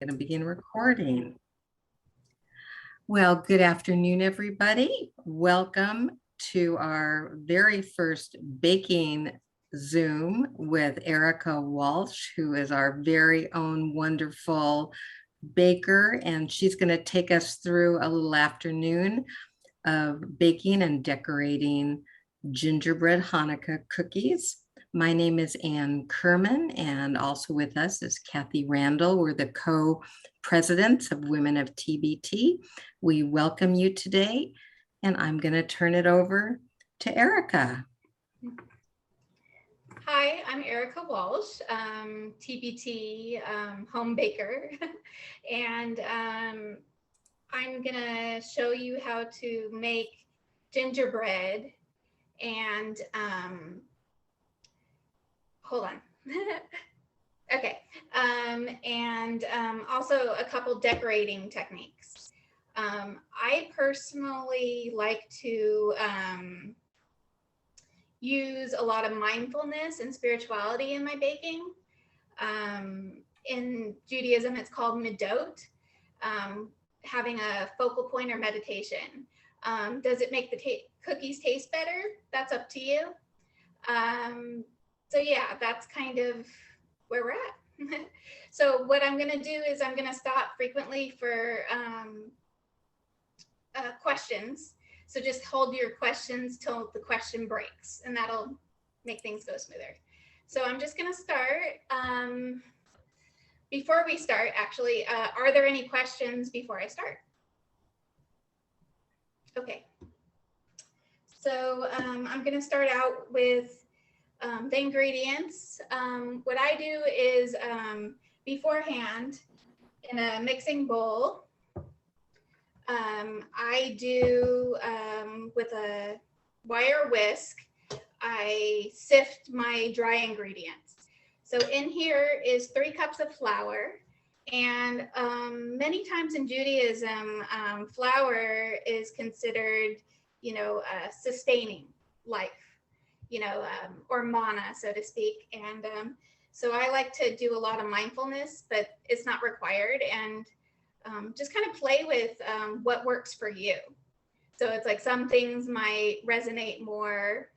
Going to begin recording. Well, good afternoon, everybody. Welcome to our very first baking Zoom with Erica Walsh, who is our very own wonderful baker, and she's going to take us through a little afternoon of baking and decorating gingerbread Hanukkah cookies. My name is Ann Kerman, and also with us is Kathy Randall. We're the co-presidents of Women of TBT. We welcome you today, and I'm going to turn it over to Erica. Hi, I'm Erica Walsh, TBT home baker, and I'm gonna show you how to make gingerbread and hold on. Okay, and also a couple decorating techniques. I personally like to use a lot of mindfulness and spirituality in my baking. In Judaism, it's called midot, having a focal point or meditation. Does it make the cookies taste better? That's up to you. So yeah, that's kind of where we're at. So what I'm gonna do is I'm gonna stop frequently for questions. So just hold your questions till the question breaks, and that'll make things go smoother. So I'm just gonna start. Before we start, actually, are there any questions before I start? Okay. So I'm gonna start out with the ingredients. What I do is beforehand in a mixing bowl, I do with a wire whisk, I sift my dry ingredients. So in here is 3 cups of flour. And many times in Judaism, flour is considered, sustaining life, or manna, so to speak. And so I like to do a lot of mindfulness, but it's not required. And just kind of play with what works for you. So it's like some things might resonate more,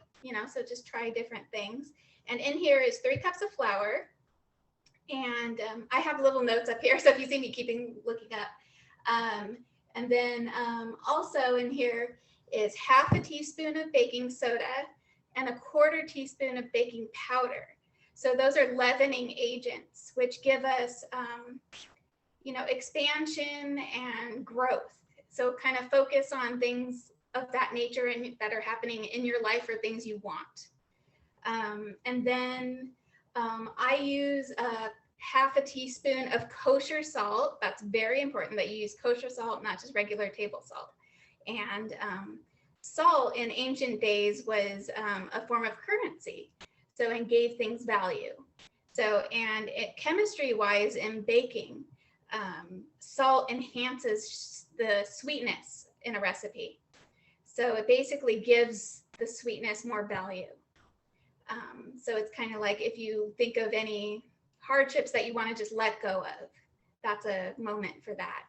so just try different things. And in here is 3 cups of flour. And I have little notes up here, so if you see me looking up. And then also in here is half a teaspoon of baking soda and a 1/4 teaspoon of baking powder. So those are leavening agents, which give us expansion and growth. So kind of focus on things of that nature and that are happening in your life or things you want. And then I use half a teaspoon of kosher salt. That's very important that you use kosher salt, not just regular table salt. And salt in ancient days was a form of currency, so and gave things value. So, and chemistry-wise in baking, salt enhances the sweetness in a recipe. So it basically gives the sweetness more value. So it's kind of like if you think of any hardships that you want to just let go of, that's a moment for that.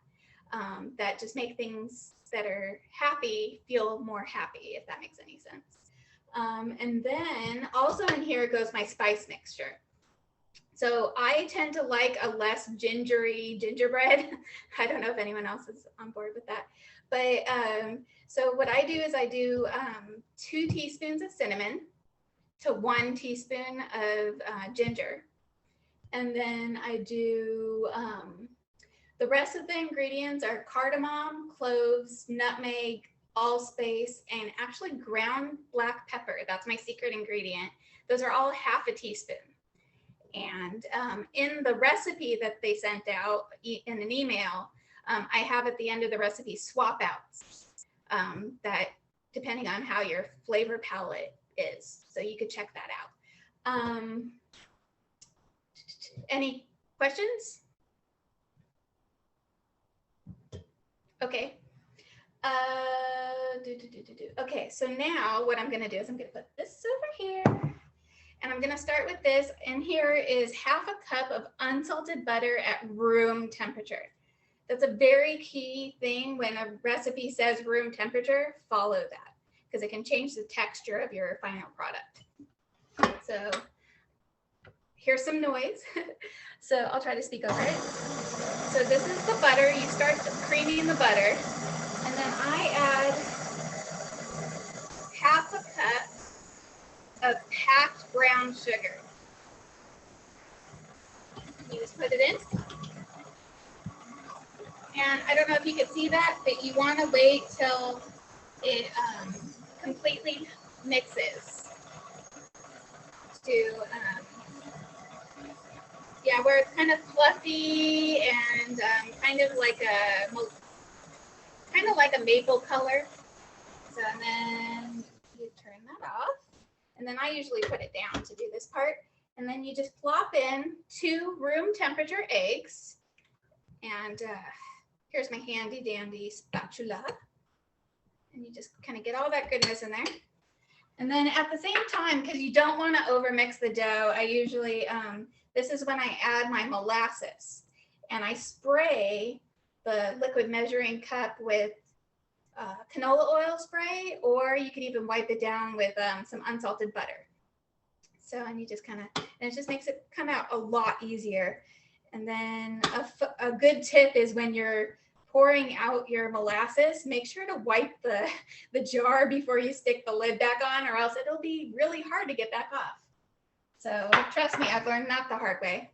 That just make things that are happy feel more happy, if that makes any sense. And then also in here goes my spice mixture. So I tend to like a less gingery gingerbread. I don't know if anyone else is on board with that. But so what I do is I do 2 teaspoons of cinnamon to 1 teaspoon of ginger. And then I do, the rest of the ingredients are cardamom, cloves, nutmeg, allspice, and actually ground black pepper. That's my secret ingredient. Those are all half a teaspoon. And in the recipe that they sent out in an email, I have at the end of the recipe swap outs that depending on how your flavor palette is. So you could check that out. Any questions? Okay. Okay, so now what I'm gonna do is I'm gonna put this over here. And I'm going to start with this. And here is half a cup of unsalted butter at room temperature. That's a very key thing. When a recipe says room temperature, follow that, because it can change the texture of your final product. So here's some noise. So I'll try to speak over it. So this is the butter. You start creaming the butter, and then I add half a cup of packed brown sugar. You just put it in. And I don't know if you can see that, but you want to wait till it completely mixes to, yeah, where it's kind of fluffy and kind of like a maple color. So and then you turn that off, and then I usually put it down to do this part. And then you just plop in 2 room temperature eggs, and here's my handy dandy spatula. And you just kind of get all that goodness in there. And then at the same time, because you don't want to overmix the dough, I usually, this is when I add my molasses. And I spray the liquid measuring cup with canola oil spray, or you can even wipe it down with some unsalted butter. So, and you just kind of, and it just makes it come out a lot easier. And then a good tip is when you're pouring out your molasses, make sure to wipe the jar before you stick the lid back on, or else it'll be really hard to get back off. So trust me, I've learned that the hard way.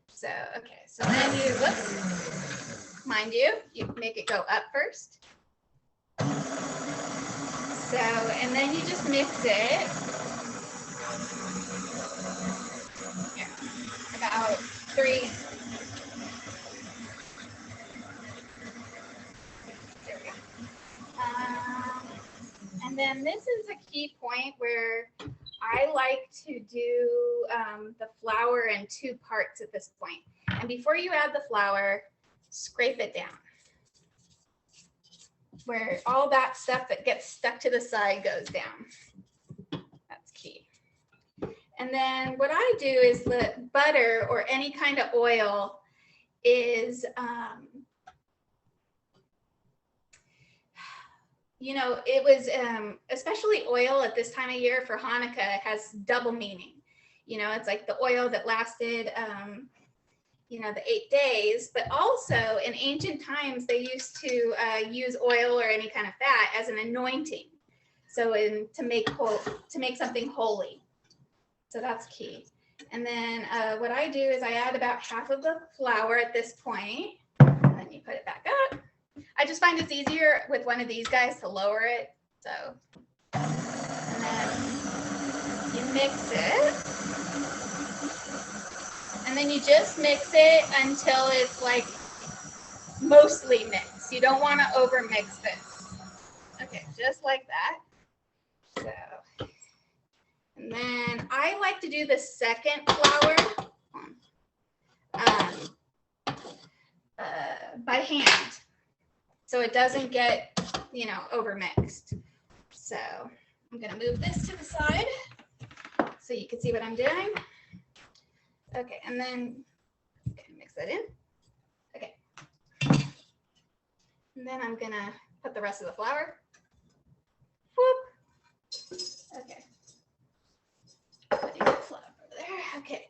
So, okay, so then you, whoops, mind you make it go up first. So, and then you just mix it. Yeah, about 3. There we go. And then this is a key point where I like to do the flour in 2 parts at this point. And before you add the flour, scrape it down, where all that stuff that gets stuck to the side goes down. That's key. And then what I do is the butter or any kind of oil is, you know, it was, especially oil at this time of year for Hanukkah has double meaning. You know, it's like the oil that lasted, you know, the 8 days, but also in ancient times, they used to use oil or any kind of fat as an anointing. So to make something holy. So that's key. And then what I do is I add about half of the flour at this point, and then you put it back up. I just find it's easier with one of these guys to lower it. So, and then you mix it. And then you just mix it until it's like mostly mixed. You don't want to over mix this. Okay, just like that. So, and then I like to do the second flour by hand, so it doesn't get, you know, over mixed. So I'm gonna move this to the side so you can see what I'm doing. Okay, and then mix that in. Okay, and then I'm gonna put the rest of the flour. Whoop. Okay. Putting the flour over there. Okay,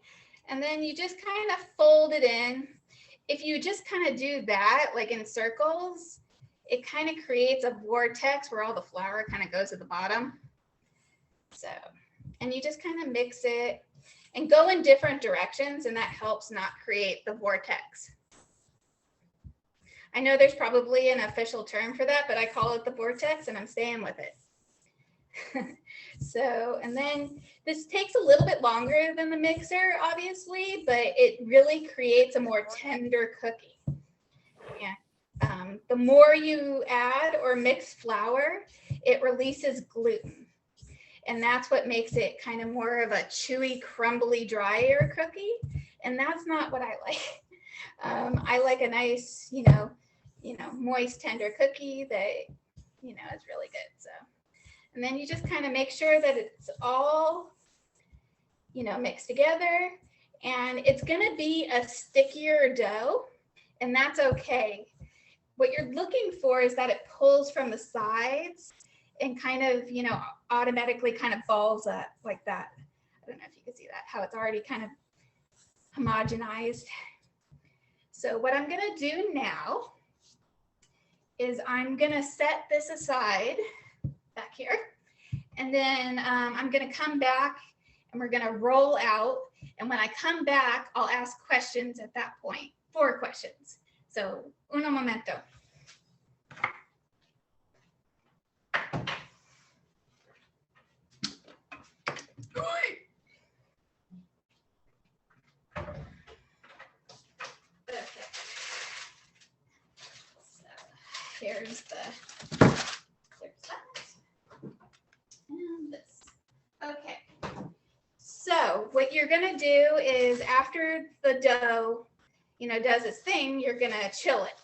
and then you just kind of fold it in. If you just kind of do that, like in circles, it kind of creates a vortex where all the flour kind of goes to the bottom. So, and you just kind of mix it and go in different directions, and that helps not create the vortex. I know there's probably an official term for that, but I call it the vortex, and I'm staying with it. So, and then this takes a little bit longer than the mixer, obviously, but it really creates a more tender cookie. Yeah. The more you add or mix flour, it releases gluten. And that's what makes it kind of more of a chewy, crumbly, drier cookie. And that's not what I like. I like a nice, you know, moist, tender cookie that, you know, is really good. So, and then you just kind of make sure that it's all, mix together. And it's gonna be a stickier dough, and that's okay. What you're looking for is that it pulls from the sides and kind of, automatically kind of balls up like that. I don't know if you can see that, how it's already kind of homogenized. So what I'm gonna do now is I'm gonna set this aside back here. And then I'm gonna come back and we're gonna roll out. And when I come back, I'll ask questions at that point, 4 questions. So, uno momento. Okay. So here's there's that. And this. Okay. So what you're gonna do is after the dough, does its thing, you're gonna chill it.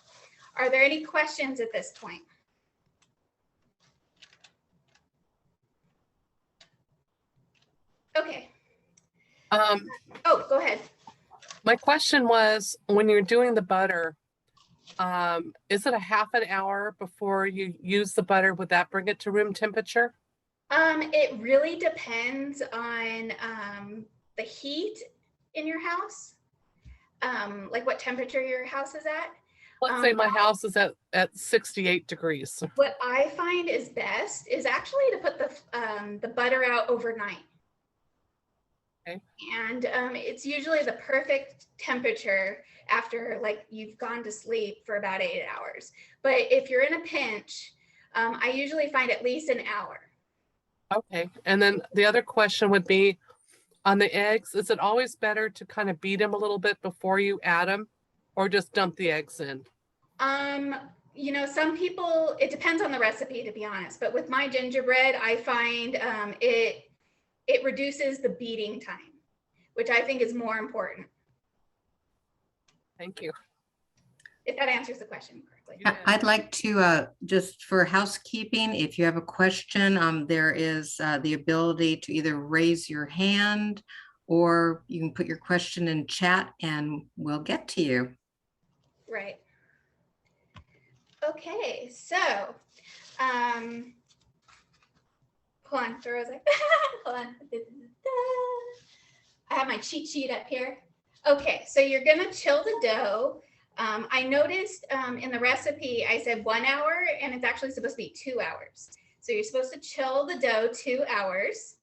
Are there any questions at this point? Okay. Oh, go ahead. My question was, when you're doing the butter, is it a half an hour before you use the butter? Would that bring it to room temperature? It really depends on the heat in your house, like what temperature your house is at. Let's say my house is at 68 degrees. What I find is best is actually to put the butter out overnight. Okay. And it's usually the perfect temperature after you've gone to sleep for about 8 hours. But if you're in a pinch, I usually find at least an hour. Okay. And then the other question would be on the eggs, is it always better to kind of beat them a little bit before you add them, or just dump the eggs in? Some people, it depends on the recipe, to be honest, but with my gingerbread, I find it reduces the beating time, which I think is more important. Thank you. If that answers the question correctly. I'd like to, just for housekeeping, if you have a question, there is the ability to either raise your hand or you can put your question in chat and we'll get to you. Right. Okay, so, hold on, Dora's like, hold on. I have my cheat sheet up here. Okay, so you're gonna chill the dough. I noticed in the recipe, I said 1 hour and it's actually supposed to be 2 hours. So you're supposed to chill the dough 2 hours,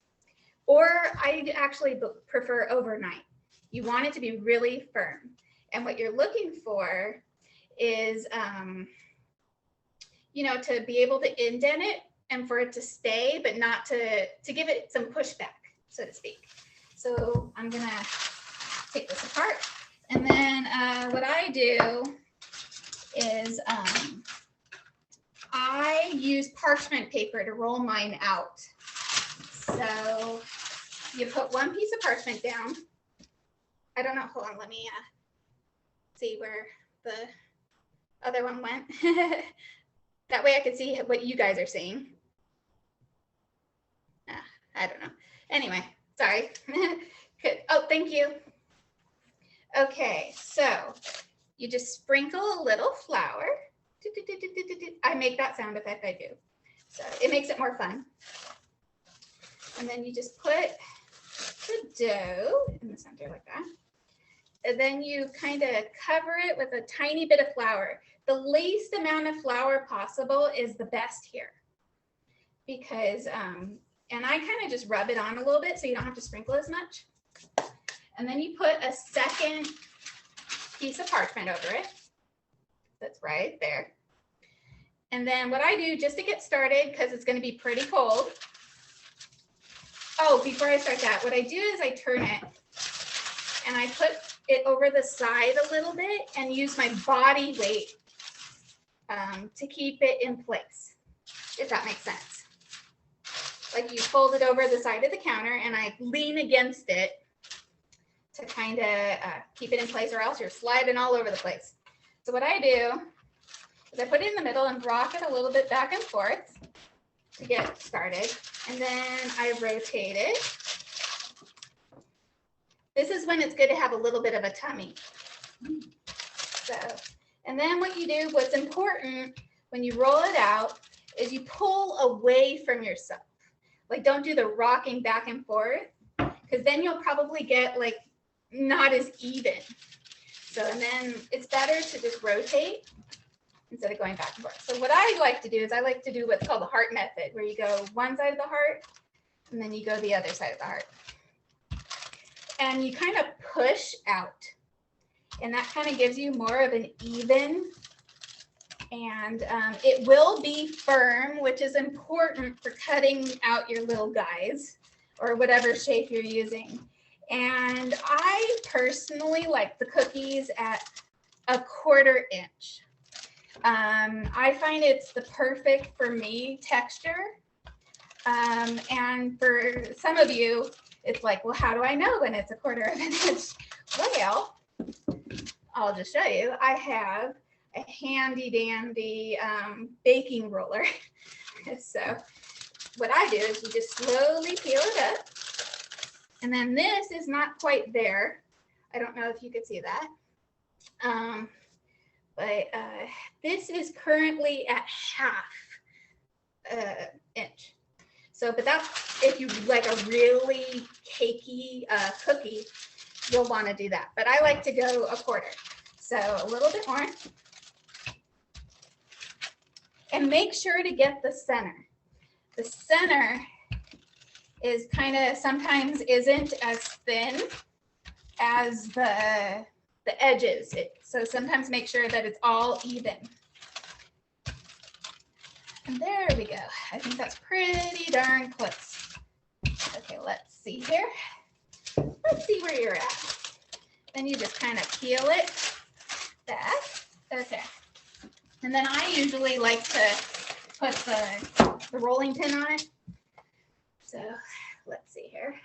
or I actually prefer overnight. You want it to be really firm. And what you're looking for is, to be able to indent it and for it to stay, but not to give it some pushback, so to speak. So I'm gonna take this apart. And then what I do is I use parchment paper to roll mine out. So you put one piece of parchment down. I don't know, hold on, let me see where the other one went. That way I can see what you guys are seeing. I don't know. Anyway, sorry. Good. Oh, thank you. Okay, so you just sprinkle a little flour. I make that sound effect, I do. So it makes it more fun. And then you just put the dough in the center like that. And then you kind of cover it with a tiny bit of flour. The least amount of flour possible is the best here. Because, and I kind of just rub it on a little bit so you don't have to sprinkle as much. And then you put a second piece of parchment over it. That's right there. And then what I do just to get started, because it's going to be pretty cold. Oh, before I start that, what I do is I turn it and I put it over the side a little bit and use my body weight to keep it in place, if that makes sense. Like you fold it over the side of the counter and I lean against it to kind of keep it in place, or else you're sliding all over the place. So what I do is I put it in the middle and rock it a little bit back and forth to get started. And then I rotate it This is when it's good to have a little bit of a tummy. So, and then what you do, what's important when you roll it out is you pull away from yourself. Like don't do the rocking back and forth, because then you'll probably get like not as even. So, and then it's better to just rotate instead of going back and forth. So what I like to do is I like to do what's called the heart method, where you go one side of the heart and then you go the other side of the heart. And you kind of push out. And that kind of gives you more of an even, and it will be firm, which is important for cutting out your little guys or whatever shape you're using. And I personally like the cookies at 1/4 inch. I find it's the perfect for me texture. And for some of you, it's like, well, how do I know when it's 1/4 inch? Well, I'll just show you. I have a handy dandy baking roller. So what I do is you just slowly peel it up. And then this is not quite there. I don't know if you could see that. But this is currently at 1/2 inch. So, but that's, if you like a really cakey cookie, you'll want to do that. But I like to go 1/4. So a little bit more. And make sure to get the center. The center is kind of sometimes isn't as thin as the edges. So sometimes make sure that it's all even. And there we go. I think that's pretty darn close. Okay, let's see here. Let's see where you're at. Then you just kind of peel it back. Okay. And then I usually like to put the rolling pin on it. So let's see here.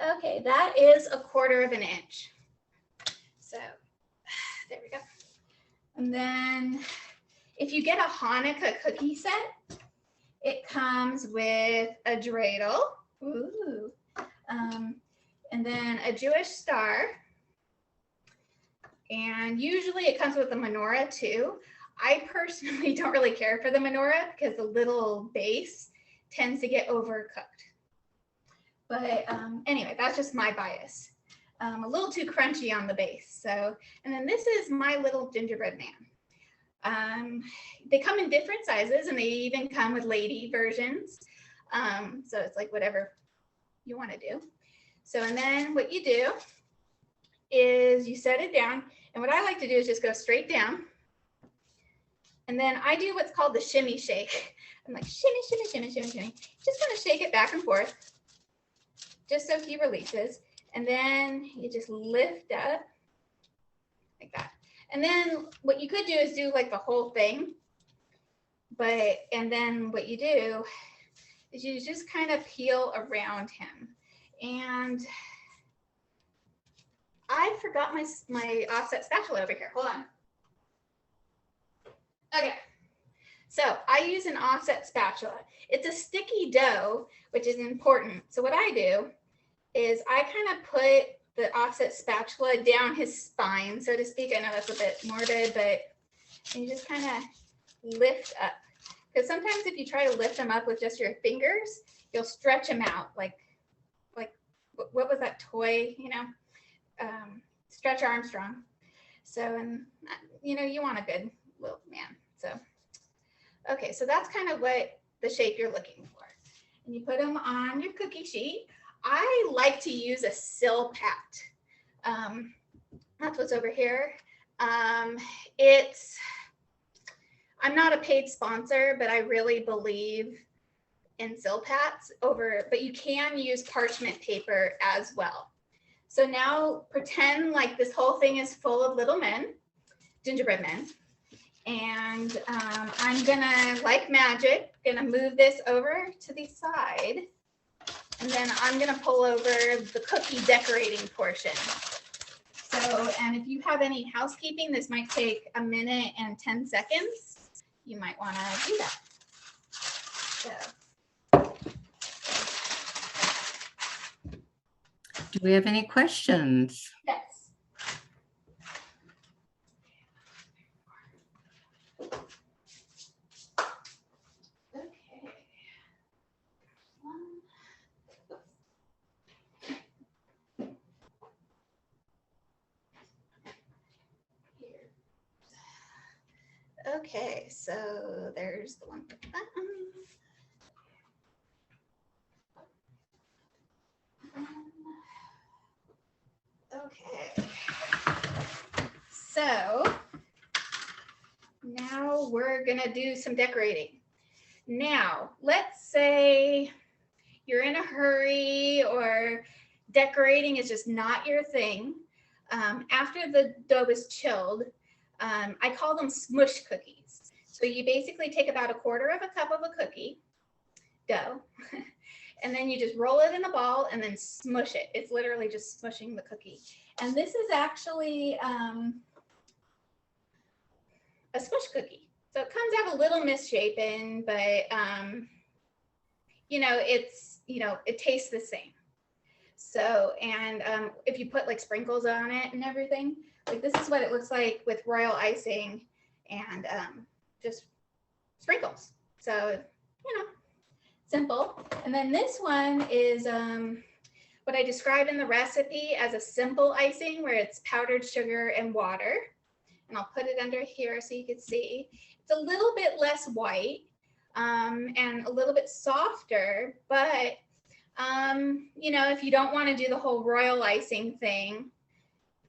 Okay, that is 1/4 inch. So there we go. And then if you get a Hanukkah cookie set, it comes with a dreidel. Ooh. And then a Jewish star. And usually it comes with a menorah too. I personally don't really care for the menorah because the little base tends to get overcooked. But anyway, that's just my bias. A little too crunchy on the base. So, and then this is my little gingerbread man. They come in different sizes and they even come with lady versions. So it's like whatever you want to do. So, and then what you do is you set it down. And what I like to do is just go straight down. And then I do what's called the shimmy shake. I'm like, shimmy, shimmy, shimmy, shimmy, shimmy. Just want to shake it back and forth, just so he releases. And then you just lift up like that. And then what you could do is do like the whole thing. And then what you do is you just kind of peel around him. And I forgot my offset spatula over here. Hold on. Okay. So I use an offset spatula. It's a sticky dough, which is important. So what I do is I kind of put the offset spatula down his spine, so to speak. I know that's a bit morbid, but you just kind of lift up. Because sometimes if you try to lift them up with just your fingers, you'll stretch them out. Like what was that toy, you know? Stretch Armstrong. So, and you know, you want a good little man. So, okay, so that's kind of what the shape you're looking for. And you put them on your cookie sheet. I like to use a Silpat. That's what's over here. I'm not a paid sponsor, but I really believe in Silpats but you can use parchment paper as well. So now pretend like this whole thing is full of little men, gingerbread men. And I'm gonna, like magic, gonna move this over to the side. And then I'm gonna pull over the cookie decorating portion. So, and if you have any housekeeping, this might take 1 minute and 10 seconds. You might wanna do that. So. Do we have any questions? Yes. Okay. Okay, so there's the one with the button. Okay. So now we're gonna do some decorating. Now, let's say you're in a hurry or decorating is just not your thing. After the dough is chilled, I call them smush cookies. So you basically take about 1/4 of a cup of a cookie dough, and then you just roll it in a ball and then smush it. It's literally just smushing the cookie. And this is actually a smush cookie. So it comes out a little misshapen, but it tastes the same. So, and if you put like sprinkles on it and everything, like this is what it looks like with royal icing and just sprinkles. So, simple. And then this one is what I describe in the recipe as a simple icing where it's powdered sugar and water. And I'll put it under here so you can see. It's a little bit less white and a little bit softer, but if you don't want to do the whole royal icing thing,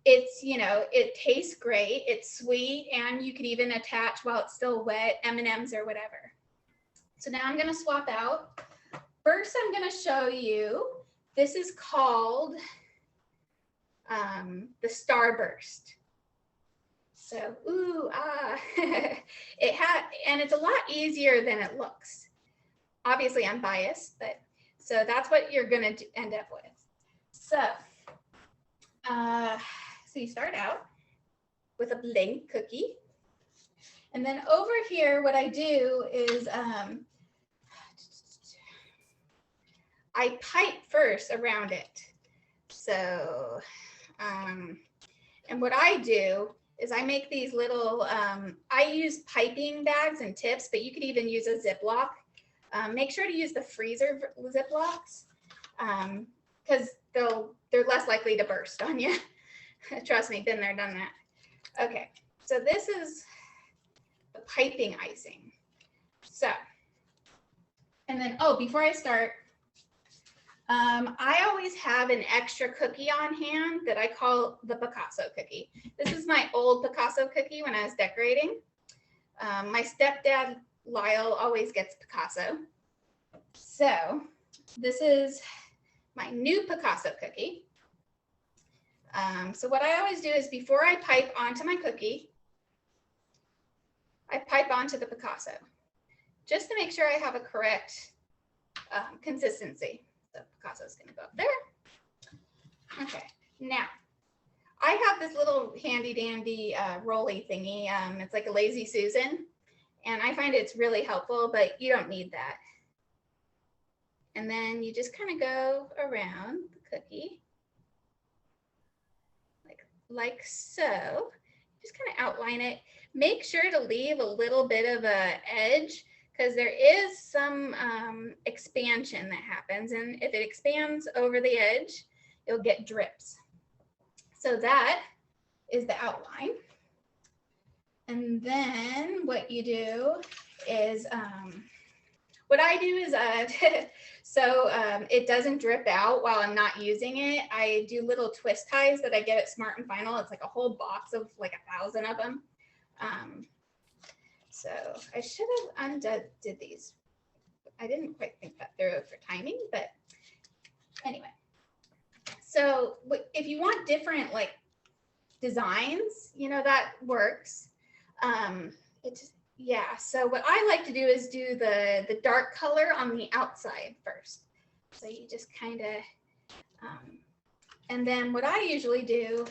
it's, it tastes great, it's sweet, and you could even attach while it's still wet M&Ms or whatever. So now I'm going to swap out. First, I'm going to show you, this is called the Starburst. So, and it's a lot easier than it looks. Obviously, I'm biased, but so that's what you're going to end up with. So, so you start out with a blank cookie. And then over here, what I do is I pipe first around it. So, and what I do is I make these little, I use piping bags and tips, but you could even use a Ziploc. Make sure to use the freezer Ziplocs because they're less likely to burst on you. Trust me, been there, done that. Okay, so this is the piping icing. So, and then, before I start, I always have an extra cookie on hand that I call the Picasso cookie. This is my old Picasso cookie when I was decorating. My stepdad, Lyle, always gets Picasso. So this is my new Picasso cookie. So what I always do is before I pipe onto my cookie, I pipe onto the Picasso just to make sure I have a correct consistency. So Picasso is going to go up there. Okay, now I have this little handy dandy rolly thingy. It's like a Lazy Susan, and I find it's really helpful, but you don't need that. And then you just kind of go around the cookie like so. Just kind of outline it. Make sure to leave a little bit of a edge because there is some expansion that happens. And if it expands over the edge, you'll get drips. So that is the outline. And then what you do is, what I do is, so it doesn't drip out while I'm not using it. I do little twist ties that I get at Smart and Final. It's like a whole box of like 1,000 of them. So I should have undid these. I didn't quite think that through for timing, but anyway. So if you want different like designs, that works. So what I like to do is do the dark color on the outside first. So you just kind of, and then what I usually do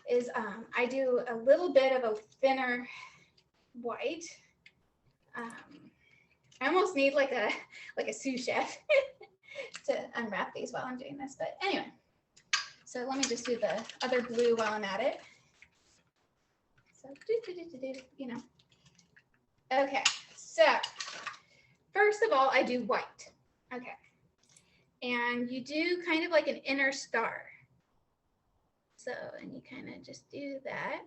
is I do a little bit of a thinner white. I almost need like a sous chef to unwrap these while I'm doing this, but anyway. So let me just do the other blue while I'm at it. So, you know. Okay, so first of all, I do white. Okay. And you do kind of like an inner star. So, and you kind of just do that.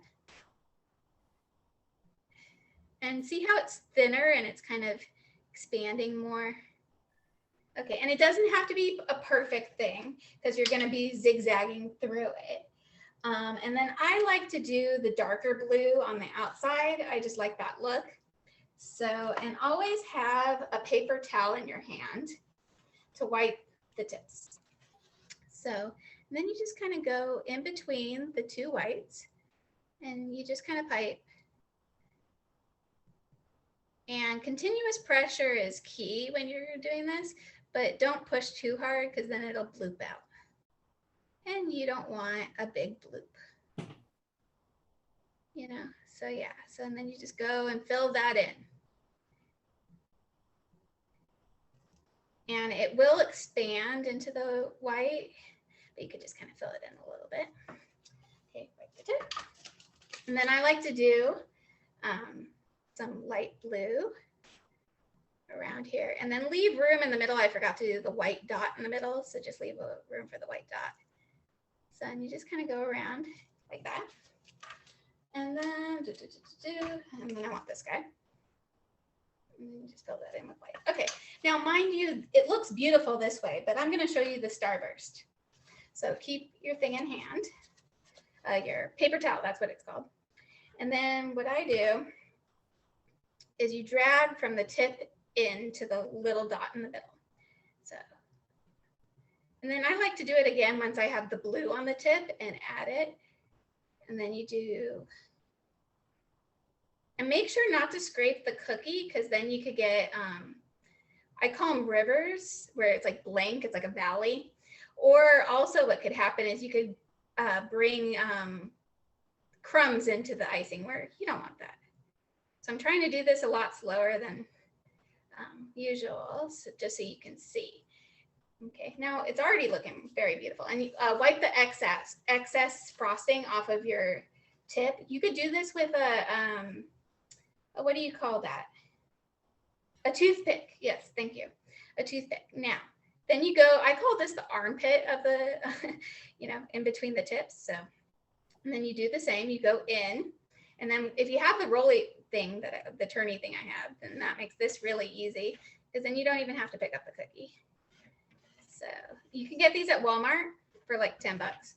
And see how it's thinner and it's kind of expanding more. Okay, and it doesn't have to be a perfect thing because you're going to be zigzagging through it. And then I like to do the darker blue on the outside. I just like that look. So, and always have a paper towel in your hand to wipe the tips. So, and then you just kind of go in between the two whites and you just kind of pipe. And continuous pressure is key when you're doing this, but don't push too hard because then it'll bloop out. And you don't want a big bloop. You know, so yeah, so and then you just go and fill that in. And it will expand into the white, but you could just kind of fill it in a little bit. Okay, wipe the tip. And then I like to do some light blue around here and then leave room in the middle. I forgot to do the white dot in the middle, so just leave a room for the white dot. So and you just kind of go around like that. And then, and then I want this guy. And just fill that in with white. Okay, now mind you, it looks beautiful this way, but I'm going to show you the starburst. So keep your thing in hand, your paper towel, that's what it's called. And then what I do is you drag from the tip into the little dot in the middle. So, and then I like to do it again once I have the blue on the tip and add it. And then you do, and make sure not to scrape the cookie because then you could get, I call them rivers where it's like blank, it's like a valley. Or also what could happen is you could bring crumbs into the icing where you don't want that. So I'm trying to do this a lot slower than usual, so just so you can see. Okay, now it's already looking very beautiful. And you, wipe the excess frosting off of your tip. You could do this with a what do you call that? A toothpick. Yes, thank you. A toothpick. Now, then you go, I call this the armpit of the, you know, in between the tips. So, and then you do the same, you go in, and then if you have the rolly thing, the turny thing I have, then that makes this really easy because then you don't even have to pick up the cookie. So you can get these at Walmart for like 10 bucks.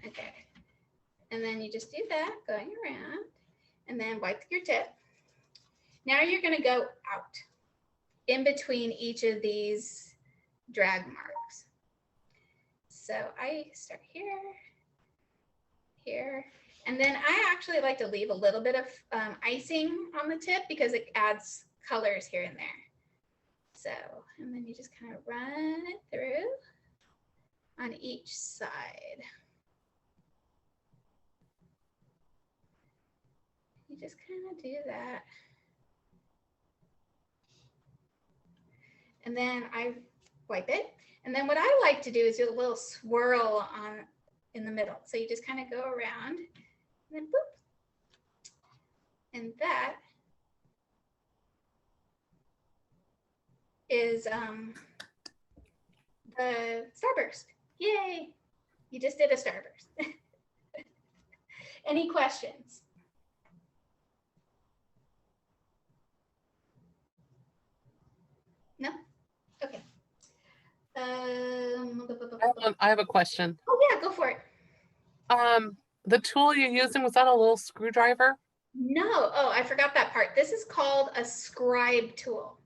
Okay. And then you just do that going around and then wipe your tip. Now you're going to go out in between each of these drag marks. So I start here, here, and then I actually like to leave a little bit of icing on the tip because it adds colors here and there. So, and then you just kind of run it through on each side. You just kind of do that. And then I wipe it. And then what I like to do is do a little swirl on in the middle. So you just kind of go around and then boop. And that is the starburst. Yay! You just did a starburst. Any questions? No? Okay. I have a question. Oh yeah, go for it. The tool you're using, was that a little screwdriver? No, oh, I forgot that part. This is called a scribe tool.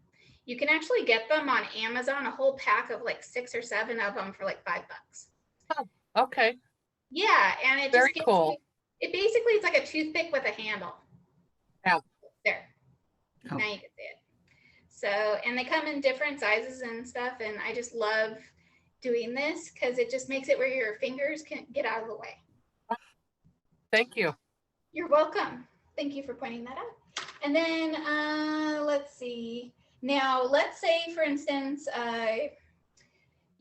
You can actually get them on Amazon, a whole pack of like 6 or 7 of them for like $5. Oh, okay. Yeah, and it Very just gives cool. you, it basically it's like a toothpick with a handle. Yeah. There. Oh. Now you can see it. So, and they come in different sizes and stuff, and I just love doing this because it just makes it where your fingers can get out of the way. Thank you. You're welcome. Thank you for pointing that out. And then let's see. Now, let's say, for instance,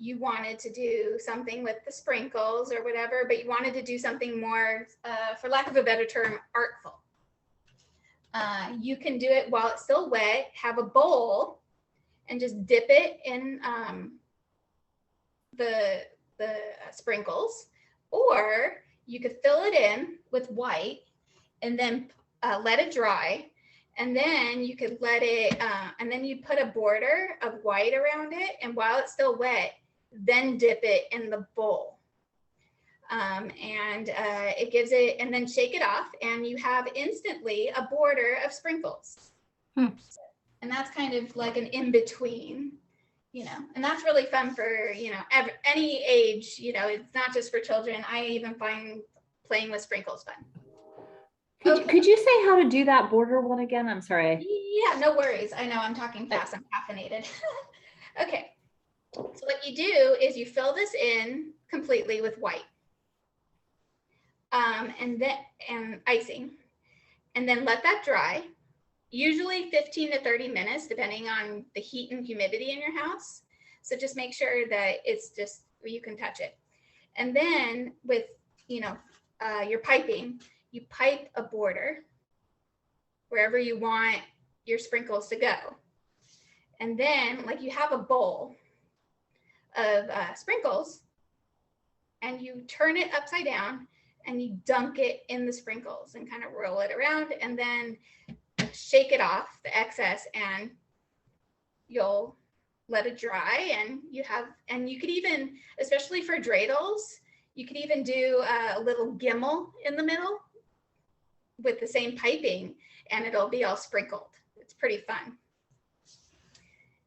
you wanted to do something with the sprinkles or whatever, but you wanted to do something more, for lack of a better term, artful. You can do it while it's still wet, have a bowl and just dip it in the sprinkles, or you could fill it in with white and then let it dry. And then you could let it, and then you put a border of white around it. And while it's still wet, then dip it in the bowl. It gives it, and then shake it off, and you have instantly a border of sprinkles. And that's kind of like an in-between, you know, and that's really fun for, you know, any age, you know, it's not just for children. I even find playing with sprinkles fun. Could you say how to do that border one again? I'm sorry. Yeah, no worries. I know I'm talking fast. I'm caffeinated. Okay. So what you do is you fill this in completely with white. And icing. And then let that dry. Usually 15 to 30 minutes, depending on the heat and humidity in your house. So just make sure that it's just, you can touch it. And then with, you know, your piping, you pipe a border wherever you want your sprinkles to go. And then like you have a bowl of sprinkles and you turn it upside down and you dunk it in the sprinkles and kind of roll it around and then shake it off the excess and you'll let it dry. And you could even, especially for dreidels, you could even do a little gimmel in the middle with the same piping and it'll be all sprinkled. It's pretty fun.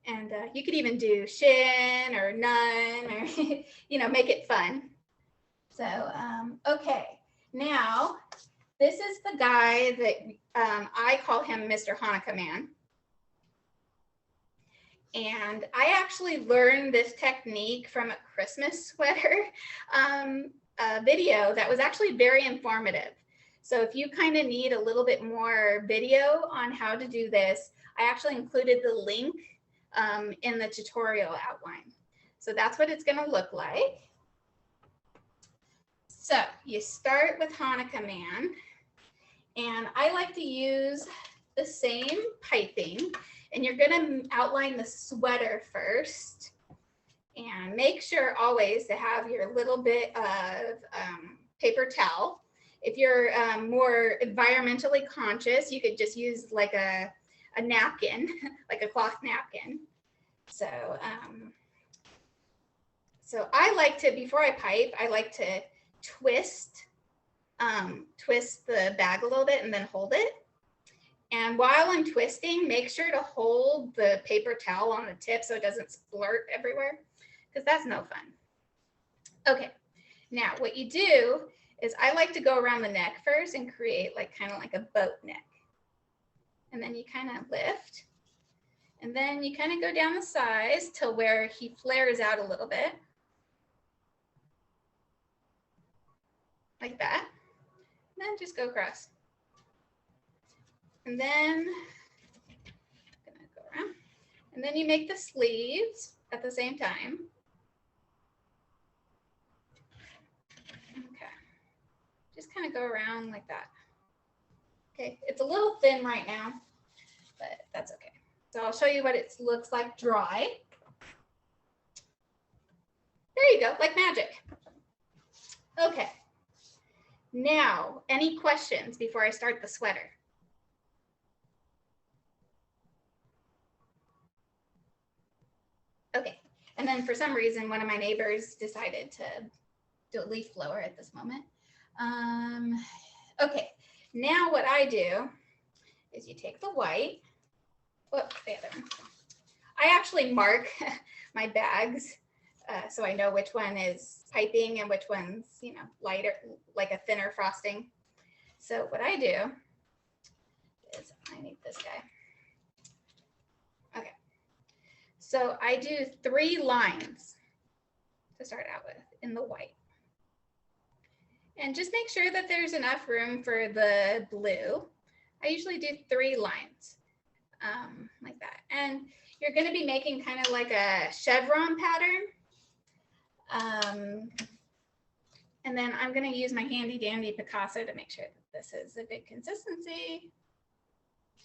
And you could even do shin or none or, you know, make it fun. So, okay, now this is the guy that I call him Mr. Hanukkah Man. And I actually learned this technique from a Christmas sweater video that was actually very informative. So if you kind of need a little bit more video on how to do this, I actually included the link in the tutorial outline. So that's what it's going to look like. So you start with Hanukkah Man, and I like to use the same piping, and you're going to outline the sweater first, and make sure always to have your little bit of paper towel. If you're more environmentally conscious, you could just use like a napkin, like a cloth napkin. So, so I like to, before I pipe, I like to twist the bag a little bit and then hold it. And while I'm twisting, make sure to hold the paper towel on the tip so it doesn't splurt everywhere, because that's no fun. Okay, now what you do is I like to go around the neck first and create like kind of like a boat neck. And then you kind of lift. And then you kind of go down the sides till where he flares out a little bit. Like that. And then just go across. And then I'm gonna go around. And then you make the sleeves at the same time. Okay. Just kind of go around like that. Okay, it's a little thin right now, but that's okay. So I'll show you what it looks like dry. There you go, like magic. Okay. Now, any questions before I start the sweater? Okay, and then for some reason, one of my neighbors decided to do a leaf blower at this moment. Okay, now what I do is you take the white, whoops, the other one. I actually mark my bags so I know which one is piping and which one's, you know, lighter, like a thinner frosting. So what I do is I need this guy. Okay. So I do 3 lines to start out with in the white. And just make sure that there's enough room for the blue. I usually do 3 lines like that. And you're going to be making kind of like a chevron pattern. And then I'm going to use my handy dandy Picasso to make sure that this is a good consistency.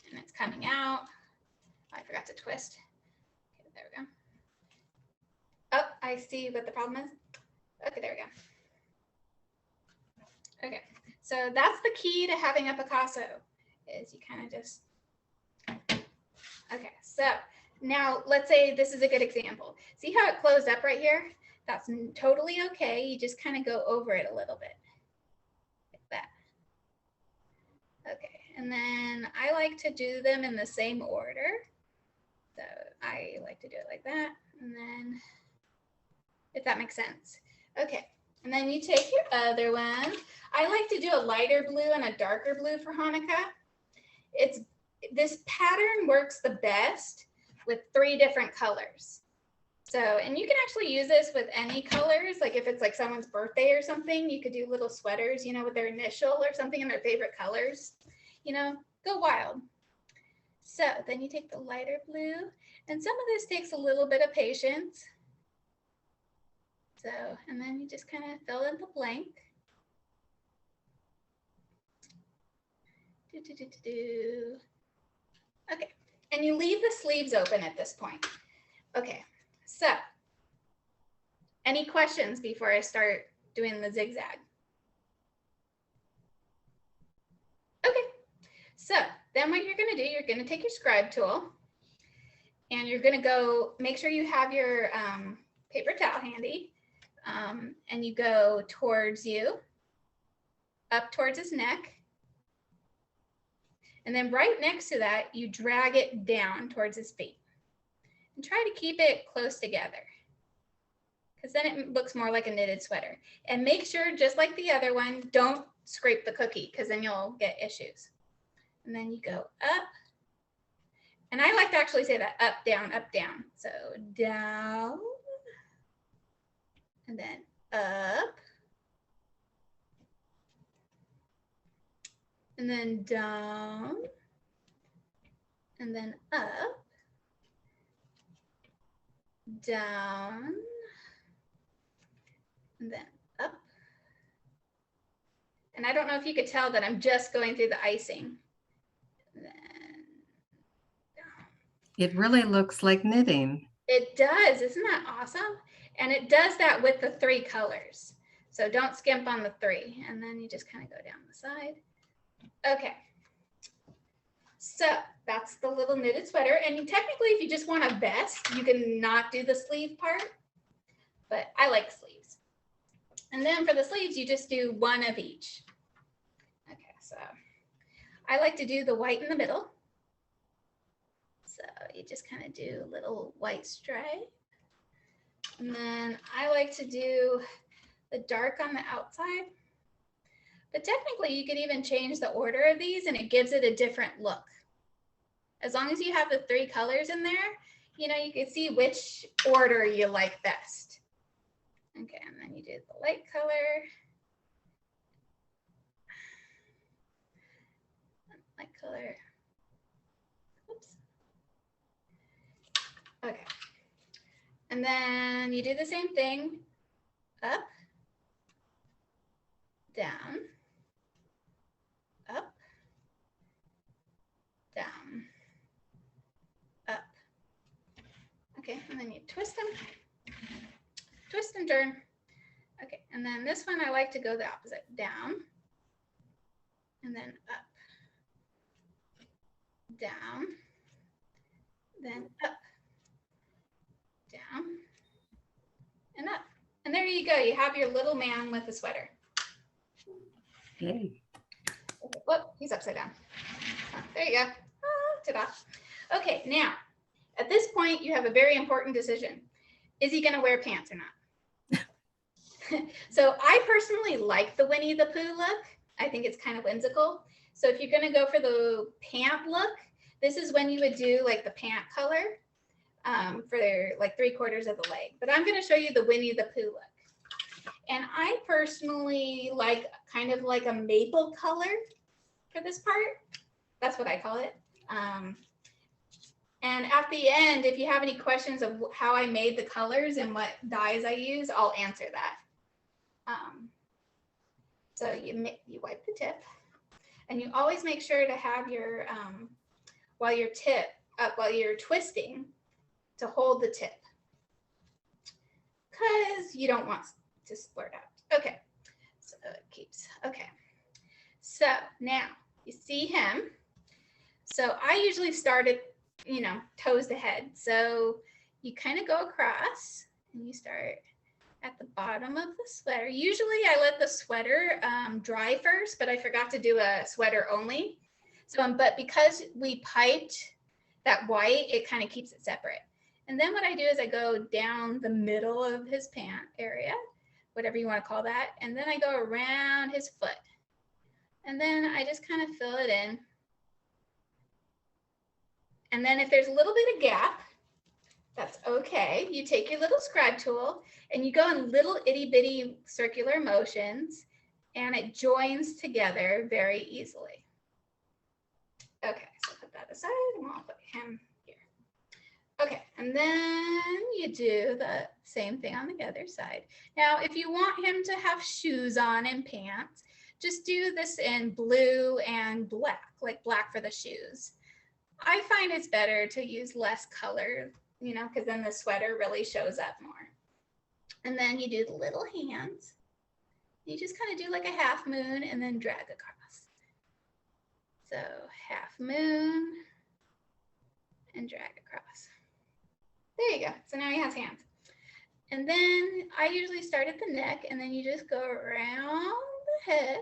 And it's coming out. I forgot to twist. Okay, there we go. Oh, I see what the problem is. Okay, there we go. Okay, so that's the key to having a Picasso, is you kind of just, okay, so now let's say this is a good example. See how it closed up right here? That's totally okay. You just kind of go over it a little bit, like that. Okay, and then I like to do them in the same order. So I like to do it like that, and then, if that makes sense. Okay, and then you take your other one. I like to do a lighter blue and a darker blue for Hanukkah. This pattern works the best with 3 different colors. So, and you can actually use this with any colors. Like if it's like someone's birthday or something, you could do little sweaters, you know, with their initial or something in their favorite colors, you know, go wild. So then you take the lighter blue, and some of this takes a little bit of patience. So, and then you just kind of fill in the blank. Okay, and you leave the sleeves open at this point. Okay, so any questions before I start doing the zigzag? Okay, so then what you're going to do, you're going to take your scribe tool and you're going to go make sure you have your paper towel handy, and you go towards you, up towards his neck. And then right next to that, you drag it down towards his feet. And try to keep it close together, because then it looks more like a knitted sweater. And make sure, just like the other one, don't scrape the cookie, because then you'll get issues. And then you go up. And I like to actually say that up, down, up, down. So down, and then up, and then down, and then up, down, and then up. And I don't know if you could tell that I'm just going through the icing. And then down. It really looks like knitting. It does, isn't that awesome? And it does that with the 3 colors. So don't skimp on the 3. And then you just kind of go down the side. Okay. So that's the little knitted sweater. And technically, if you just want a vest, you can not do the sleeve part, but I like sleeves. And then for the sleeves, you just do 1 of each. Okay, so I like to do the white in the middle. So you just kind of do a little white stripe. And then I like to do the dark on the outside. But technically, you could even change the order of these and it gives it a different look. As long as you have the 3 colors in there, you know, you can see which order you like best. Okay, and then you do the light color. Light color. Oops. Okay. And then you do the same thing. Up, down, up, down, up. Okay, and then you twist them, twist and turn. Okay, and then this one I like to go the opposite, down, and then up, down, then up, down, and up. And there you go, you have your little man with a sweater. Yay. Whoop, he's upside down. Oh, there you go. Ah, ta-da. Okay, now, at this point, you have a very important decision. Is he gonna wear pants or not? So I personally like the Winnie the Pooh look. I think it's kind of whimsical. So if you're gonna go for the pant look, this is when you would do like the pant color for like 3/4 of the leg. But I'm gonna show you the Winnie the Pooh look. And I personally like kind of like a maple color for this part. That's what I call it. And at the end, if you have any questions of how I made the colors and what dyes I use, I'll answer that. So you wipe the tip, and you always make sure to have your, while you're twisting, to hold the tip, because you don't want to splurt out. Okay, so it keeps, okay. So now you see him. So I usually start at, toes to head. So you kind of go across and you start at the bottom of the sweater. Usually I let the sweater dry first, but I forgot to do a sweater only. So, but because we piped that white, it kind of keeps it separate. And then what I do is I go down the middle of his pant area, whatever you want to call that. And then I go around his foot. And then I just kind of fill it in. And then if there's a little bit of gap, that's okay. You take your little scribe tool and you go in little itty bitty circular motions, and it joins together very easily. Okay, so put that aside and I'll put him here. Okay, and then you do the same thing on the other side. Now, if you want him to have shoes on and pants, just do this in blue and black, like black for the shoes. I find it's better to use less color, because then the sweater really shows up more. And then you do the little hands. You just kind of do like a half moon and then drag across. So half moon and drag across. There you go. So now he has hands. And then I usually start at the neck, and then you just go around the head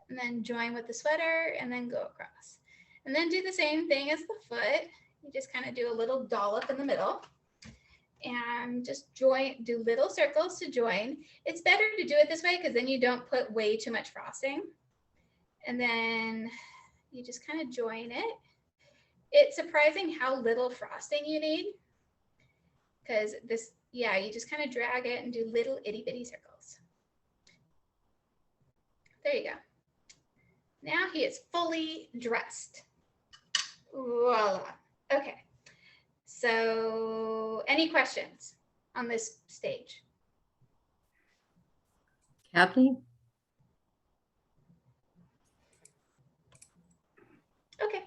and then join with the sweater and then go across. And then do the same thing as the foot. You just kind of do a little dollop in the middle and just do little circles to join. It's better to do it this way because then you don't put way too much frosting. And then you just kind of join it. It's surprising how little frosting you need, because you just kind of drag it and do little itty bitty circles. There you go. Now he is fully dressed. Voila. Okay. So any questions on this stage? Kathy? Okay.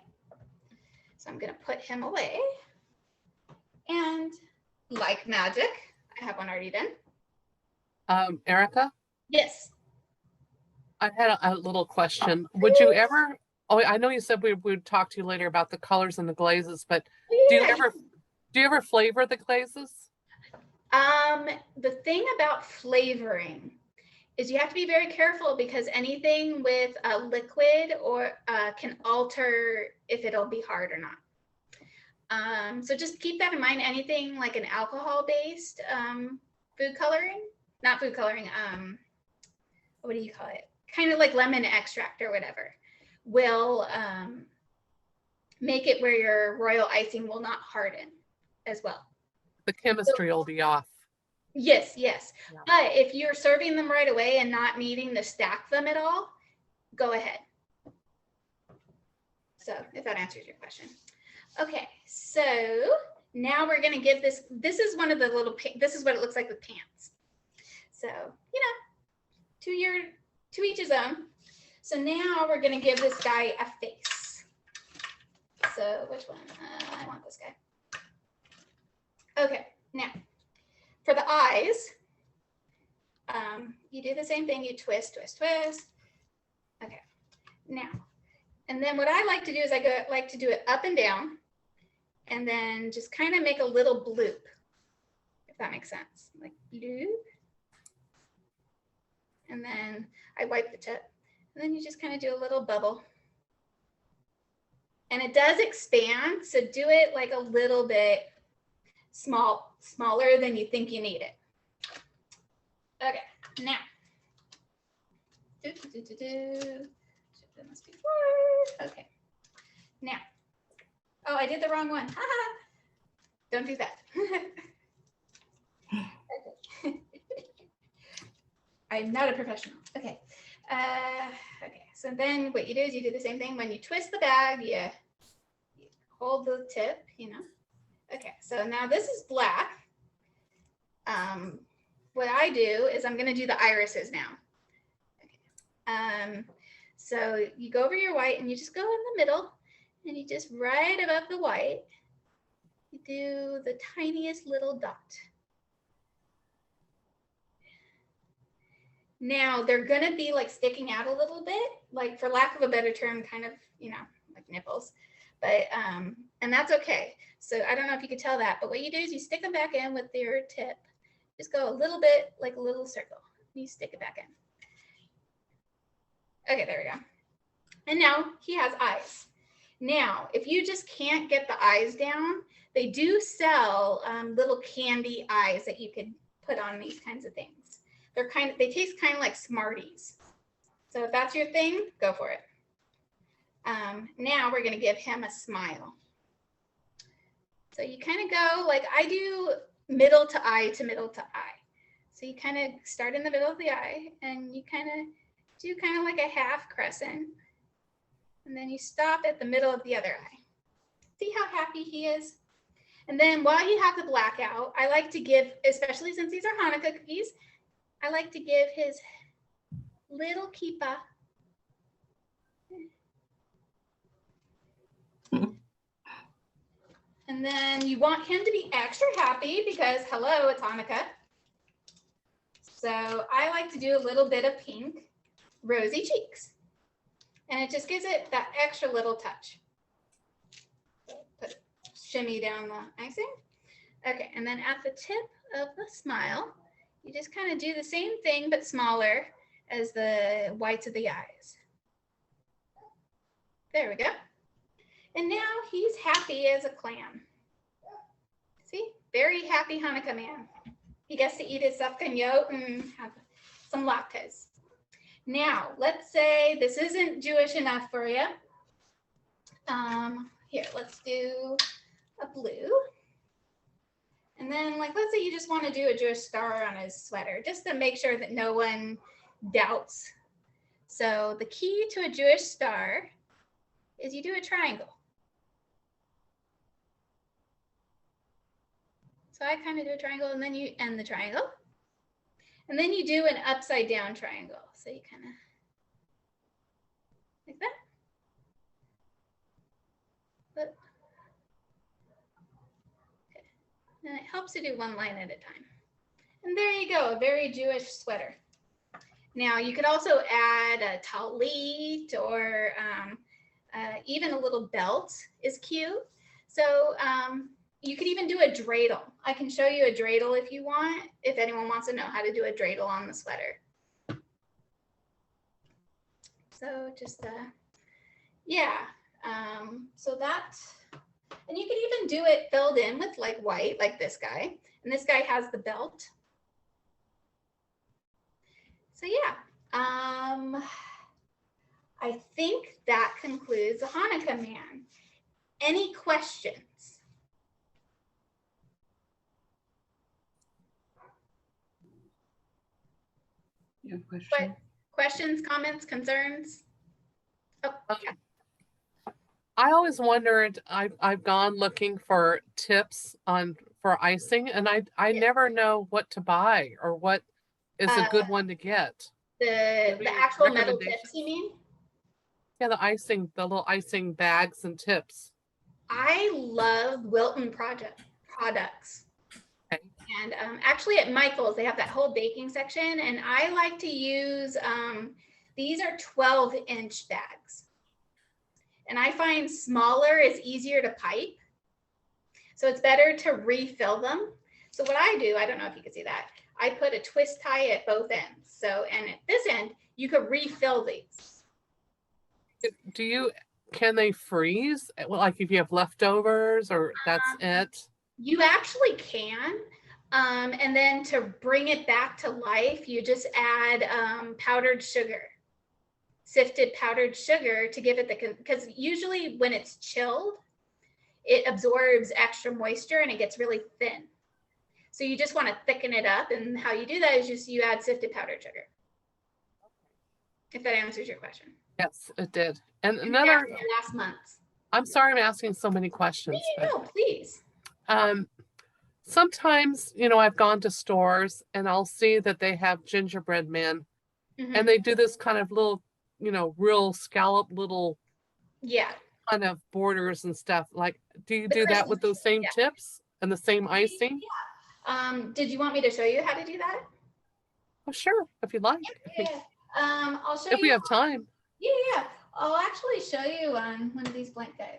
So I'm going to put him away. And like magic, I have one already done. Erica, Yes. I had a little question. Would you ever, I know you said we would talk to you later about the colors and the glazes, but do you ever flavor the glazes? The thing about flavoring is you have to be very careful, because anything with a liquid or can alter if it'll be hard or not. So just keep that in mind. Anything like an alcohol-based food coloring, not food coloring, what do you call it? Kind of like lemon extract or whatever, will make it where your royal icing will not harden as well. The chemistry will be off. Yes, yes. Yeah. But if you're serving them right away and not needing to stack them at all, go ahead. So if that answers your question. Okay, so now we're going to give this is one of the little, this is what it looks like with pants. So, to each his own. So now we're going to give this guy a face. So which one? I want this guy. Okay, now for the eyes, you do the same thing. You twist, twist, twist. Okay, now, and then what I like to do is I like to do it up and down, and then just kind of make a little bloop, if that makes sense. Like bloop. And then I wipe the tip, and then you just kind of do a little bubble. And it does expand, so do it like a little bit smaller than you think you need it. Okay, now. That must be 4. Okay, now. Oh, I did the wrong one. Don't do that. Okay. I'm not a professional. Okay. Okay. So then what you do is you do the same thing. When you twist the bag, you hold the tip, you know. Okay, so now this is black. What I do is I'm gonna do the irises now. Okay. So you go over your white and you just go in the middle and you just right above the white, you do the tiniest little dot. Now they're gonna be like sticking out a little bit, like for lack of a better term, kind of, you know, like nipples, but, and that's okay. So I don't know if you could tell that, but what you do is you stick them back in with your tip. Just go a little bit, like a little circle. You stick it back in. Okay, there we go. And now he has eyes. Now, if you just can't get the eyes down, they do sell little candy eyes that you could put on these kinds of things. They taste kind of like Smarties. So if that's your thing, go for it. Now we're gonna give him a smile. So you kind of go like I do, middle to eye to middle to eye. So you kind of start in the middle of the eye and you kind of do kind of like a half crescent. And then you stop at the middle of the other eye. See how happy he is? And then while you have the blackout, I like to give, especially since these are Hanukkah cookies, I like to give his little kippah. And then you want him to be extra happy because, hello, it's Hanukkah. So I like to do a little bit of pink, rosy cheeks. And it just gives it that extra little touch. Shimmy down the icing. Okay, and then at the tip of the smile, you just kind of do the same thing, but smaller as the whites of the eyes. There we go. And now he's happy as a clam. See, very happy Hanukkah man. He gets to eat his safkanyot and have some latkes. Now, let's say this isn't Jewish enough for you. Here, let's do a blue. And then, like, let's say you just want to do a Jewish star on his sweater, just to make sure that no one doubts. So the key to a Jewish star is you do a triangle. So I kind of do a triangle and then you end the triangle. And then you do an upside down triangle. So you kind of like that. But, okay. And it helps to do one line at a time. And there you go, a very Jewish sweater. Now you could also add a talit or even a little belt is cute. So you could even do a dreidel. I can show you a dreidel if you want, if anyone wants to know how to do a dreidel on the sweater. So just, yeah. So that, and you could even do it filled in with like white, like this guy. And this guy has the belt. So yeah, I think that concludes the Hanukkah man. Any questions? You have a question? Questions, comments, concerns? Oh, yeah. I always wondered, I've gone looking for tips for icing and I never know what to buy or what is a good one to get. The actual metal tips, you mean? Yeah, the little icing bags and tips. I love Wilton products. Okay. And actually at Michael's, they have that whole baking section. And I like to use, these are 12-inch bags. And I find smaller is easier to pipe. So it's better to refill them. So what I do, I don't know if you can see that, I put a twist tie at both ends. So, and at this end, you could refill these. Can they freeze? Well, like if you have leftovers or that's it? You actually can. And then to bring it back to life, you just add powdered sugar, sifted powdered sugar to give it because usually when it's chilled, it absorbs extra moisture and it gets really thin. So you just want to thicken it up. And how you do that is just you add sifted powdered sugar. If that answers your question. Yes, it did. And another last month. I'm sorry I'm asking so many No, questions, no, please. but sometimes, you know, I've gone to stores and I'll see that they have gingerbread men Mhm. and they do this kind of little, you know, real scallop little Yeah. kind of borders and stuff. Like, do you The do that with Christmas, those same yeah. tips and the same icing? Did you want me to show you how to do that? Oh, sure, if you like. Yeah. I'll show If we you. have time. Yeah. I'll actually show you on one of these blank guys.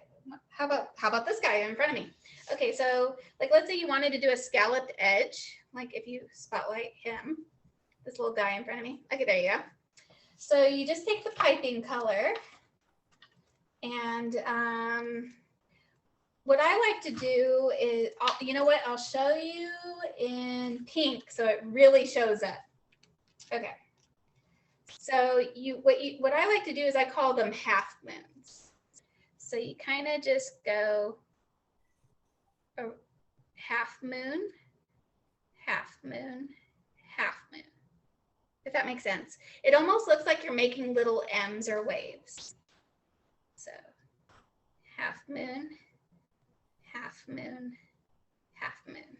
How about this guy in front of me? Okay, so like let's say you wanted to do a scalloped edge, like if you spotlight him, this little guy in front of me. Okay, there you go. So you just take the piping color and what I like to do is, you know what, I'll show you in pink so it really shows up. Okay. So what I like to do is I call them half moons. So you kind of just go a half moon, half moon, half moon. If that makes sense. It almost looks like you're making little M's or waves. So half moon, half moon, half moon.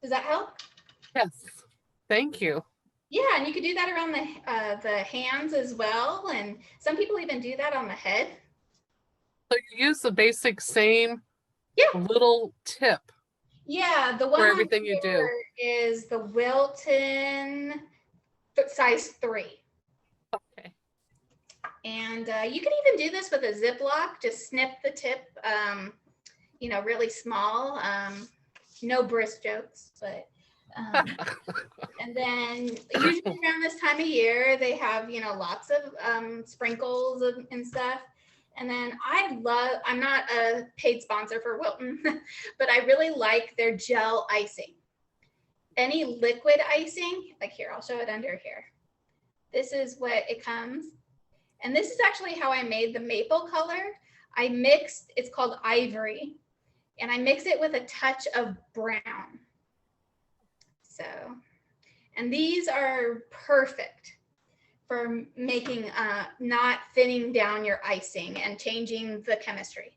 Does that help? Yes. Thank you. Yeah, and you could do that around the hands as well. And some people even do that on the head. So you use the basic same Yeah. little tip. Yeah, the one For on everything you do. here is the Wilton size 3. Okay. And you can even do this with a Ziploc. Just snip the tip, you know, really small. No brisk jokes, but. And then usually around this time of year, they have, you know, lots of sprinkles and stuff. And then I'm not a paid sponsor for Wilton, but I really like their gel icing. Any liquid icing, like here, I'll show it under here. This is what it comes. And this is actually how I made the maple color. I mixed, it's called ivory, and I mix it with a touch of brown. So, and these are perfect for making, not thinning down your icing and changing the chemistry.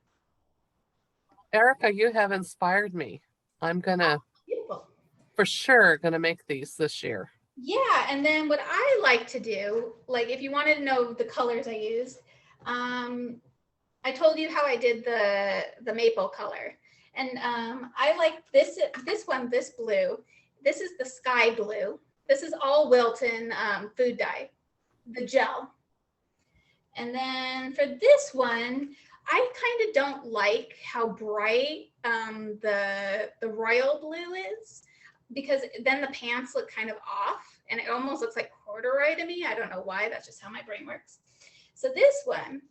Erica, you have inspired me. I'm gonna, Beautiful. for sure, gonna make these this year. Yeah, and then what I like to do, like if you wanted to know the colors I used, I told you how I did the maple color. And I like this one, this blue. This is the sky blue. This is all Wilton food dye, the gel. And then for this one, I kind of don't like how bright the royal blue is, because then the pants look kind of off and it almost looks like corduroy to me. I don't know why, that's just how my brain works. So this one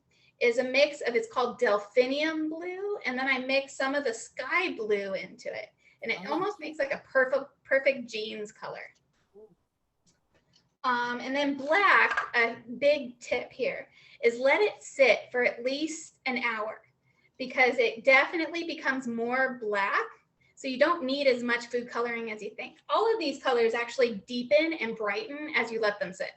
is a mix of, it's called delphinium blue, and then I mix some of the sky blue into it, and it almost makes like a perfect jeans color. And then black, a big tip here, is let it sit for at least an hour, because it definitely becomes more black. So you don't need as much food coloring as you think. All of these colors actually deepen and brighten as you let them sit.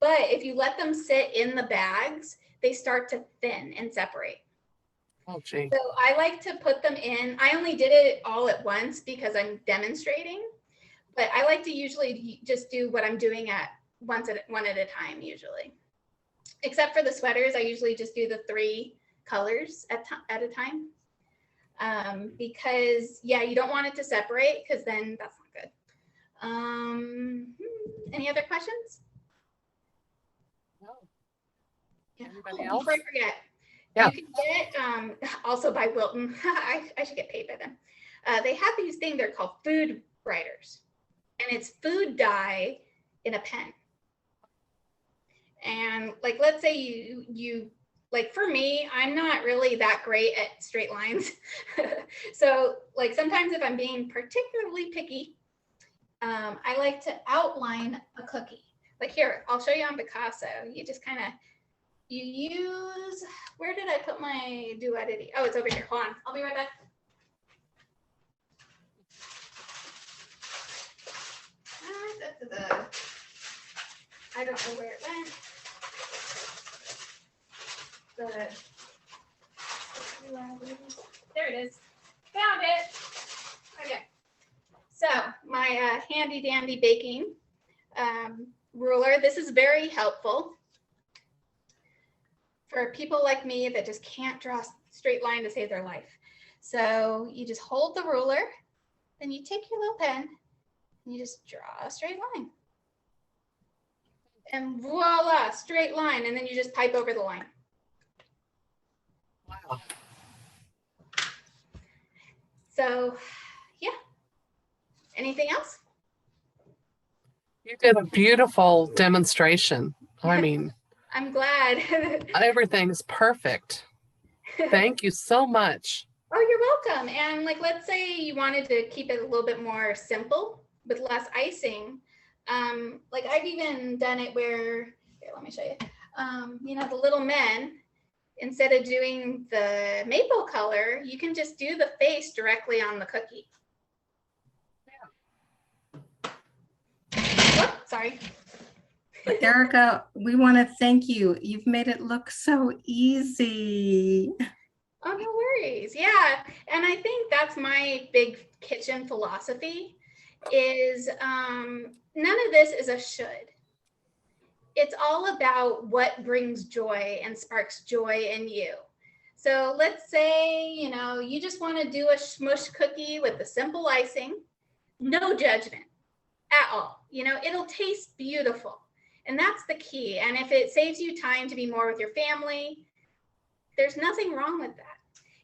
But if you let them sit in the bags, they start to thin and separate. Oh, gee. So I like to put them in. I only did it all at once because I'm demonstrating, but I like to usually just do what I'm doing at one at a time usually. Except for the sweaters, I usually just do the 3 colors at a time. Because yeah, you don't want it to separate, because then that's not good. Any other questions? No. Yeah. Anybody Oh, else? before I forget, Yeah. you can get also by Wilton. I should get paid by them. They have these things, they're called food writers, and it's food dye in a pen. And like, let's say you like, for me, I'm not really that great at straight lines. So like sometimes if I'm being particularly picky, I like to outline a cookie. Like here, I'll show you on Picasso. You just kind of, you use, where did I put my duality? Oh, it's over here. Hold on, I'll be right back. I don't know where it went. the, there it is. Found it. Okay. So my handy dandy baking ruler. This is very helpful for people like me that just can't draw a straight line to save their life. So you just hold the ruler, then you take your little pen and you just draw a straight line. And voila, straight line. And then you just pipe over the line. Wow. So yeah. Anything else? You did a beautiful demonstration. I mean, I'm glad. everything's perfect. Thank you so much. Oh, you're welcome. And like, let's say you wanted to keep it a little bit more simple with less icing. Like I've even done it where, here, let me show you. You know, the little men, instead of doing the maple color, you can just do the face directly on the cookie. Oh, sorry. Erica, we want to thank you. You've made it look so easy. Oh, no worries. Yeah. And I think that's my big kitchen philosophy is none of this is a should. It's all about what brings joy and sparks joy in you. So let's say, you know, you just want to do a smush cookie with the simple icing, no judgment at all. You know, it'll taste beautiful. And that's the key. And if it saves you time to be more with your family, there's nothing wrong with that.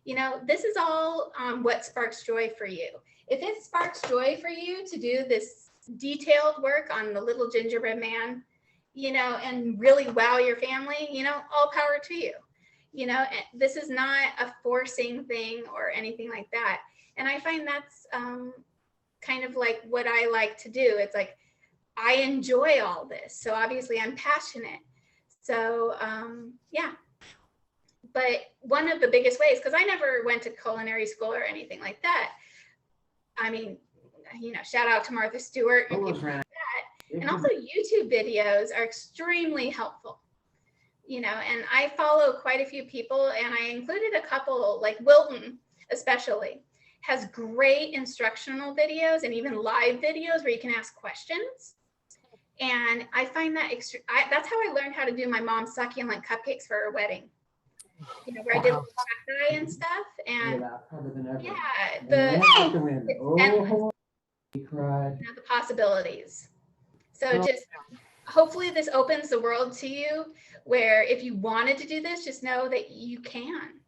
You know, this is all what sparks joy for you. If it sparks joy for you to do this detailed work on the little gingerbread man, you know, and really wow your family, you know, all power to you. You know, this is not a forcing thing or anything like that. And I find that's kind of like what I like to do. It's like, I enjoy all this. So obviously I'm passionate. So yeah. But one of the biggest ways, because I never went to culinary school or anything like that. I mean, you know, shout out to Martha Stewart and people like that. And also YouTube videos are extremely helpful. You know, and I follow quite a few people, and I included a couple, like Wilton especially, has great instructional videos and even live videos where you can ask questions. And I find that that's how I learned how to do my mom's succulent cupcakes for her wedding. You know, where I did the cacti and stuff, and the possibilities. So just hopefully this opens the world to you, where if you wanted to do this, just know that you can.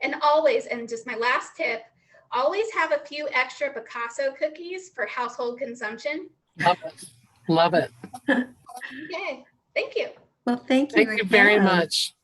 And always, and just my last tip, always have a few extra Picasso cookies for household consumption. Love it. Love it. Okay, thank you. Well, thank you. Thank you very again. much.